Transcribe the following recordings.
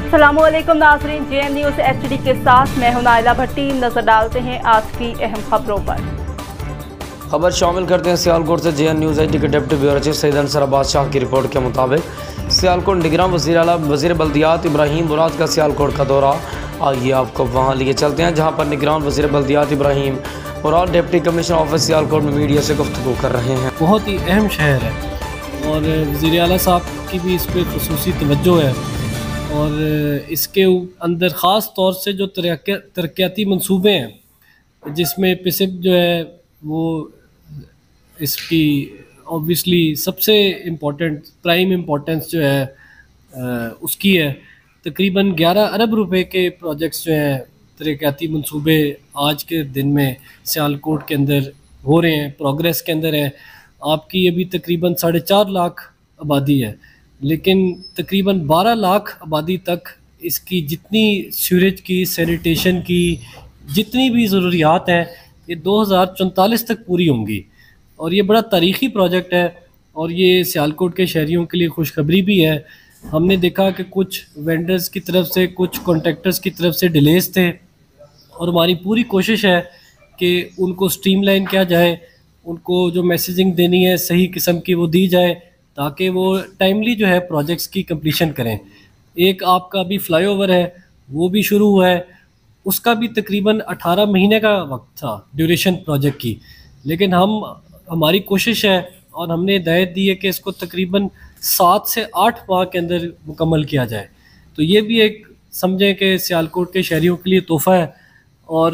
अस्सलामुअलैकुम नाज़रीन, JN news HD के साथ मैं हूं नाइला भट्टी। नजर डालते हैं आज की अहम खबरों पर। खबर शामिल करते हैं सियालकोट से। JN न्यूज़ HD के deputy bureau chief Syed Ansar Abbas Shah की रिपोर्ट के मुताबिक सियालकोट निगरान वज़ीर बल्दियात इब्राहीम मुराद का सियालकोट का दौरा। आइए आपको वहाँ लिए चलते हैं जहाँ पर निगरान वज़ीर बल्दियात इब्राहीम मुराद डिप्टी कमिश्नर ऑफिस सियालकोट में मीडिया से गुफ्तगू कर रहे हैं। बहुत ही अहम शहर है और वज़ीर आला साहब की भी इस पर खुसूसी तवज्जो है और इसके अंदर ख़ास तौर से जो तरक्याती मंसूबे हैं जिसमें पिसिप जो है वो इसकी ऑब्वियसली सबसे इम्पोर्टेंट प्राइम इम्पोर्टेंस जो है उसकी है। तकरीबन 11 अरब रुपए के प्रोजेक्ट्स जो हैं तरक्याती मंसूबे आज के दिन में सियालकोट के अंदर हो रहे हैं, प्रोग्रेस के अंदर है। आपकी अभी तकरीबन 4.5 लाख आबादी है, लेकिन तकरीबन 12 लाख आबादी तक इसकी जितनी सीवरेज की, सैनिटेशन की जितनी भी ज़रूरियात हैं ये 2044 तक पूरी होंगी और ये बड़ा तारीख़ी प्रोजेक्ट है और ये सियालकोट के शहरियों के लिए खुशखबरी भी है। हमने देखा कि कुछ वेंडर्स की तरफ से, कुछ कॉन्ट्रैक्टर्स की तरफ से डिलेस थे और हमारी पूरी कोशिश है कि उनको स्ट्रीमलाइन किया जाए, उनको जो मैसेजिंग देनी है सही किस्म की वो दी जाए ताकि वो टाइमली जो है प्रोजेक्ट्स की कंप्लीशन करें। एक आपका अभी फ्लाईओवर है वो भी शुरू हुआ है, उसका भी तकरीबन 18 महीने का वक्त था ड्यूरेशन प्रोजेक्ट की, लेकिन हमारी कोशिश है और हमने हिदायत दी है कि इसको तकरीबन 7 से 8 माह के अंदर मुकम्मल किया जाए। तो ये भी एक समझें कि सियालकोट के शहरियों के लिए तोहफ़ा है। और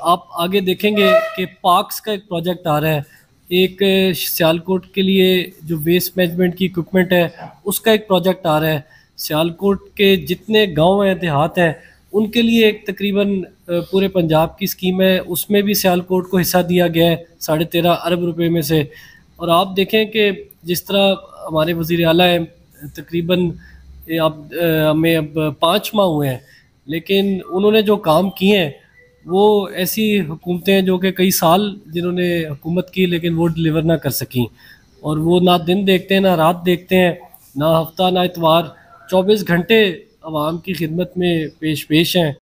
आप आगे देखेंगे कि पार्क्स का एक प्रोजेक्ट आ रहा है, एक सियालकोट के लिए जो वेस्ट मैनेजमेंट की इक्विपमेंट है उसका एक प्रोजेक्ट आ रहा है। सियालकोट के जितने गांव हैं, देहात हैं, उनके लिए एक तकरीबन पूरे पंजाब की स्कीम है, उसमें भी सियालकोट को हिस्सा दिया गया है 13.5 अरब रुपए में से। और आप देखें कि जिस तरह हमारे वज़ीर आला हैं, तकरीबन अब हमें अब 5 माह हुए हैं, लेकिन उन्होंने जो काम किए हैं वो ऐसी हुकूमतें हैं जो कि कई साल जिन्होंने हुकूमत की लेकिन वो डिलीवर ना कर सकें, और वो ना दिन देखते हैं ना रात देखते हैं, ना हफ्ता ना इतवार, 24 घंटे आवाम की खिदमत में पेश हैं।